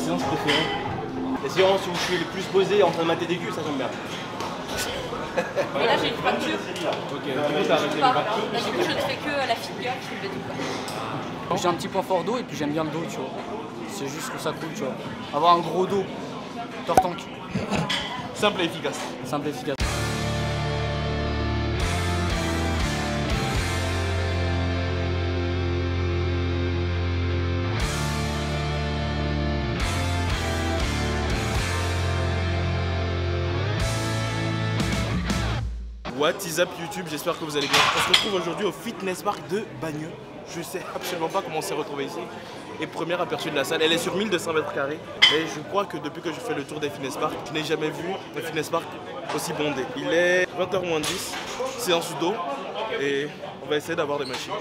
séance préférée? Les séances où je suis le plus posé en train de mater des culs, ça j'aime bien. Et là j'ai une fracture. Ok, du coup t'as arrêté le Là fracture. du coup je ne fais que la figure, je fais tout quoi. J'ai un petit point fort dos et puis j'aime bien le dos, tu vois. C'est juste que ça coule, tu vois. Avoir un gros dos, tortanque. Simple et efficace. Simple et efficace. What is up YouTube, j'espère que vous allez bien. On se retrouve aujourd'hui au Fitness Park de Bagneux. Je sais absolument pas comment on s'est retrouvé ici. Et premier aperçu de la salle, elle est sur 1200 mètres carrés. Et je crois que depuis que je fais le tour des Fitness Park, je n'ai jamais vu un Fitness Park aussi bondé. Il est 20h moins 10, séance dos. Et on va essayer d'avoir des machines.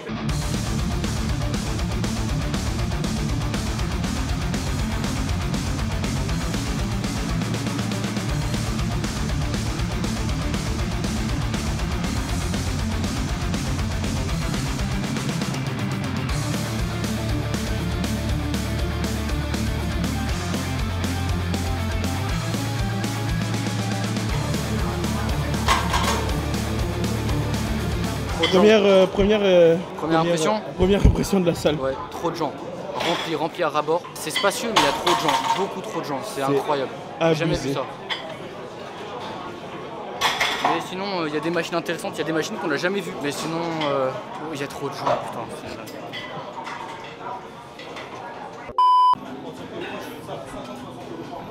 Première impression de la salle. Ouais, trop de gens. Rempli à ras-bord. C'est spacieux, mais il y a trop de gens. Beaucoup trop de gens. C'est incroyable. J'ai jamais vu ça. Mais sinon, il y a des machines intéressantes. Il y a des machines qu'on n'a jamais vues. Mais sinon, il y a trop de gens. Putain.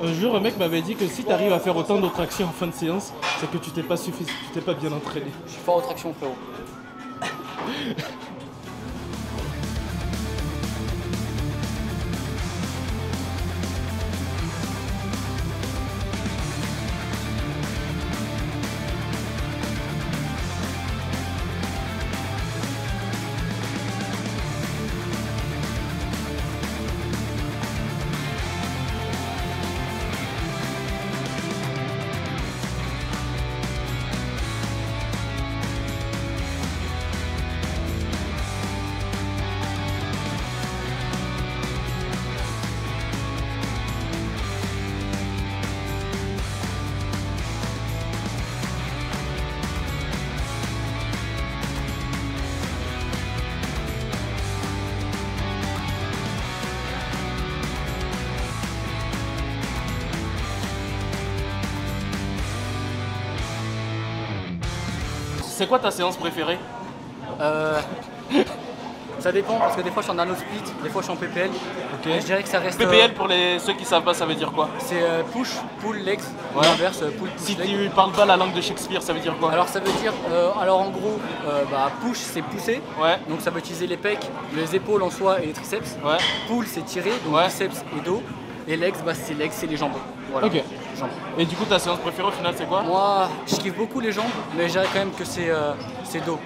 Un jour, un mec m'avait dit que si tu arrives à faire autant de tractions en fin de séance, c'est que tu t'es pas bien entraîné. Je suis fort aux tractions, frérot. C'est quoi ta séance préférée? Ça dépend parce que des fois je suis en anneau split, des fois je suis en PPL. Ok. Je dirais que ça reste. PPL pour ceux qui savent pas, ça veut dire quoi? C'est push, pull, legs, ou Ouais. l'inverse, pull, push, Si leg. tu parles pas la langue de Shakespeare, ça veut dire quoi? Alors ça veut dire, en gros, push c'est pousser, Ouais. donc ça veut utiliser les pecs, les épaules en soi et les triceps. Ouais. Pull c'est tirer, donc Ouais. biceps et dos. Et legs, c'est les jambes. Voilà. Ok. Jambes. Et du coup, ta séance préférée au final, c'est quoi? Moi, je kiffe beaucoup les jambes, mais je dirais quand même que c'est dos.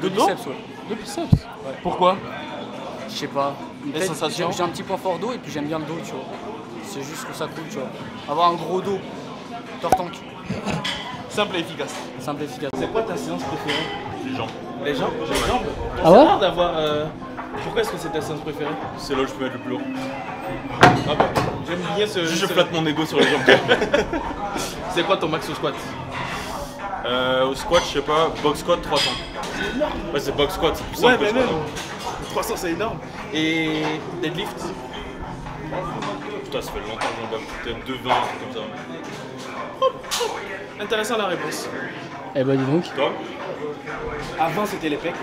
De dos? Biceps, ouais. De biceps. Pourquoi? Je sais pas. Les Peut-être sensations? j'ai un petit point fort dos et puis j'aime bien le dos, tu vois. C'est juste que ça coule, tu vois. Avoir un gros dos, tortanque. Simple et efficace. Simple et efficace. C'est quoi ta séance préférée? Les jambes. Les jambes? Les jambes. Ah ouais? C'est rare d'avoir. Pourquoi est-ce que c'est ta séance préférée? C'est là où je peux mettre le plus lourd. Ah bah, j'aime bien ce. Je flatte mon ego sur les jambes. C'est quoi ton max au squat? Au squat, je sais pas, box squat 300. C'est énorme. Ouais, c'est box squat, c'est plus Ouais, simple. mais que même. squat. 300, c'est énorme. Et deadlift? Putain, ça fait longtemps que j'en bats peut-être 2,20, un truc comme ça. Intéressant la réponse. Eh bah dis donc. Toi? Avant, c'était les pecs.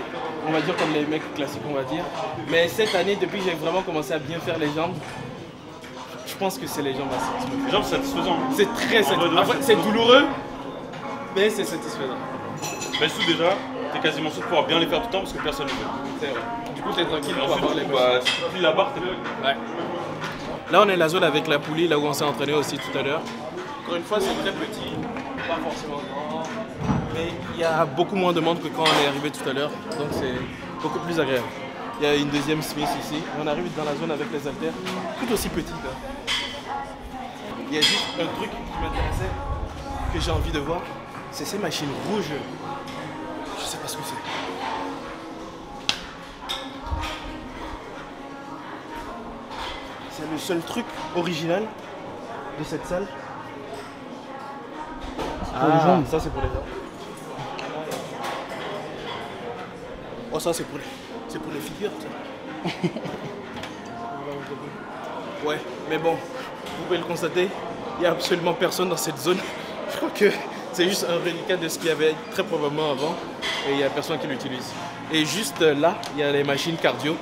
On va dire comme les mecs classiques, on va dire. Mais cette année, depuis que j'ai vraiment commencé à bien faire les jambes, je pense que c'est les jambes à séance. Les jambes, c'est satisfaisant. C'est très En vrai de satisfaisant. vrai, Après, c'est douloureux, mais c'est satisfaisant. Mais sous déjà, t'es quasiment sûr de pouvoir bien les faire tout le temps parce que personne ne le fait. C'est vrai. Du coup, t'es tranquille Et pour ensuite, avoir les du coup, bah, si tu plies la barre, t'es bon. Ouais. Là, on est la zone avec la poulie, là où on s'est entraîné aussi tout à l'heure. Encore une fois, c'est très petit, pas forcément grand, mais il y a beaucoup moins de monde que quand on est arrivé tout à l'heure, donc c'est beaucoup plus agréable. Il y a une deuxième Smith ici, on arrive dans la zone avec les haltères, tout aussi petit. Là. Il y a juste un truc qui m'intéressait, que j'ai envie de voir, c'est ces machines rouges. Je sais pas ce que c'est. c'est le seul truc original de cette salle. Pour les jambes. Ça c'est pour les jambes. Oh ça c'est pour les figures ça. Ouais, mais bon, vous pouvez le constater, il n'y a absolument personne dans cette zone. Je crois que c'est juste un reliquat de ce qu'il y avait très probablement avant et il n'y a personne qui l'utilise. Et juste là, il y a les machines cardio.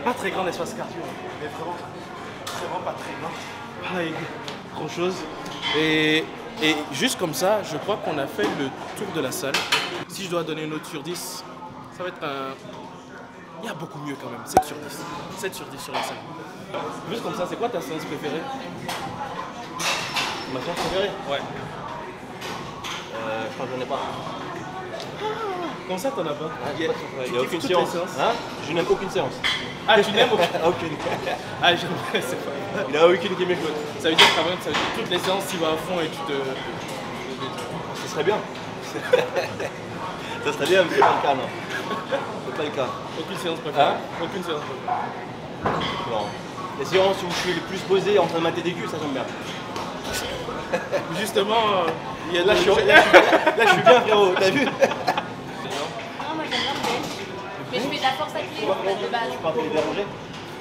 Pas très grand espace cardio, mais vraiment pas très grand. Pas avec grand chose. Et juste comme ça, je crois qu'on a fait le tour de la salle. Si je dois donner une note sur 10, ça va être un... Il y a beaucoup mieux quand même, 7 sur 10. 7 sur 10 sur la salle. Juste comme ça, c'est quoi ta séance préférée? Ma séance préférée? Ouais. Je crois que j'en ai pas. Comment ça, t'en as pas? Il n'y a aucune séance. Hein? Je n'aime aucune séance. Ah, tu n'aimes aucune? Aucune. Ah, j'aime pas, c'est pas... Il n'y en a aucune qui m'écoute. Ça veut dire quand même, ça veut dire que toutes les séances, tu vas à fond et tu te... Ce serait bien. Ça serait bien, mais c'est pas le cas, non. C'est pas le cas. Aucune séance préférée. Hein? Aucune séance préférée. Non. Les séances où je suis le plus posé en train de mater des culs, ça j'aime bien. Justement, il y a de Là, je suis bien, frérot, t'as vu? Non, moi j'aime bien le bench. Mais je fais de la force à clé de base. Je peux pas les déranger.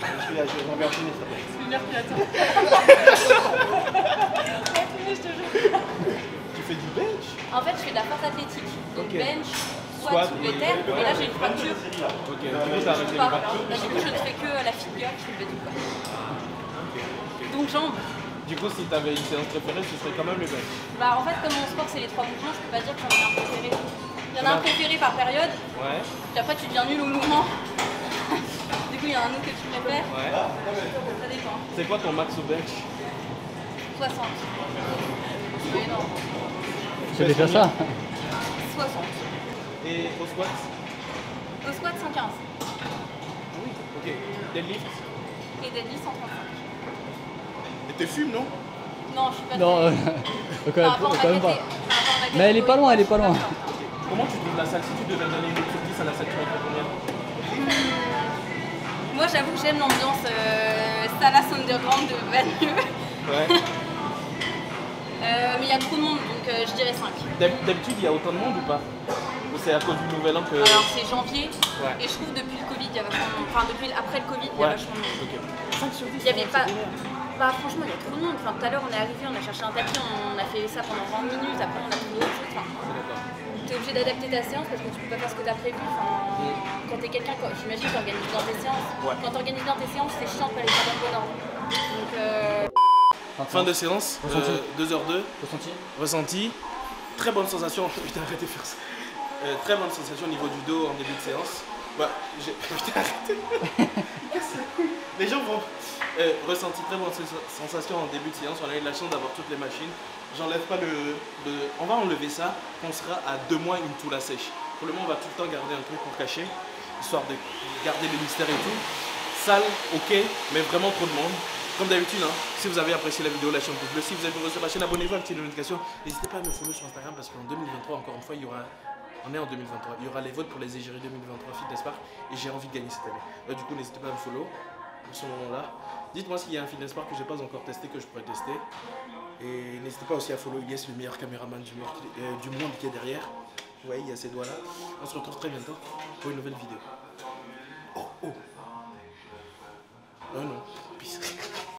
Je suis là, je vais enchaîner, s'il te plaît. C'est une heure qui attend. Je te jure. Tu fais du bench? En fait, je fais de la force athlétique. Donc Ok. bench, Squat, squat, soulevé terre. Et là, j'ai une fracture. Ok, du coup, t'as arrêté le Pas. back. Là, du coup, je ne fais que la fit girl, je fais du quoi. Donc jambes. Du coup, si t'avais une séance préférée, ce serait quand même le bench. Bah en fait, comme mon sport, c'est les 3 mouvements, je peux pas dire que j'en ai un préféré. Il y en a un préféré par période. Ouais. Puis après, tu deviens nul au mouvement. Du coup, il y en a un autre que tu préfères. Ouais. Ça dépend. C'est quoi ton max au bench? 60. C'est énorme. C'est déjà ça. 60. Et au squat? Au squat, 115. Oui. Ok. Deadlift? Et deadlift, 135. Et t'es fume, non? Non, je suis pas Non, Par rapport à ma quand même pas. catégorie, Mais elle est pas loin, elle est pas loin. Comment tu trouves la salle? Si tu devais donner une note sur 10 à la salle, tu mettrais combien? Moi, j'avoue que j'aime l'ambiance Salas Underground de Bagneux. Ouais. Mais il y a trop de monde, donc je dirais 5. D'habitude, il y a autant de monde ou pas? Ou c'est à cause du nouvel an que... Alors, c'est janvier, Ouais. et je trouve depuis le Covid, il y a vachement de monde. Enfin, depuis après le Covid, il y a Ouais. vachement de monde. Ok. 5 sur 10, Il y avait pas. c'est génial. Bah franchement il y a trop de monde. Enfin, tout à l'heure on est arrivé, on a cherché un tapis, on a fait ça pendant 20 minutes, après on a trouvé autre chose. Enfin, t'es obligé d'adapter ta séance parce que tu peux pas faire ce que t'as prévu. Enfin, quand t'es quelqu'un, j'imagine que t'organises dans tes séances. Ouais. Quand t'organises dans tes séances, c'est chiant de pas les faire dans le bon ordre. Donc Fin de séance, Ressenti. 2h02, Ressenti. ressenti, très bonne sensation, putain arrêtez de faire ça, très bonne sensation au niveau du dos en début de séance, bah j'ai, putain arrêtez, les gens vont, ressenti très bonne sensation en début de séance, on a eu de la chance d'avoir toutes les machines, j'enlève pas on va enlever ça, on sera à 2 mois une toule à sèche, pour le moment on va tout le temps garder un truc pour cacher, histoire de garder le mystère et tout, salle, ok, mais vraiment trop de monde. Comme d'habitude, hein, si vous avez apprécié la vidéo, lâchez un pouce bleu. Si vous êtes nouveau sur la chaîne, abonnez-vous, activez les notifications. N'hésitez pas à me follow sur Instagram parce qu'en 2023, encore une fois, il y aura... On est en 2023. Il y aura les votes pour les égéries 2023 Fitness Park et j'ai envie de gagner cette année. Du coup, n'hésitez pas à me follow pour ce moment-là. Dites-moi s'il y a un Fitness Park que j'ai pas encore testé, que je pourrais tester. Et n'hésitez pas aussi à follow Yes, le meilleur caméraman du monde qui est derrière. Vous voyez, il y a ces doigts-là. On se retrouve très bientôt pour une nouvelle vidéo. Oh, oh. Oh non.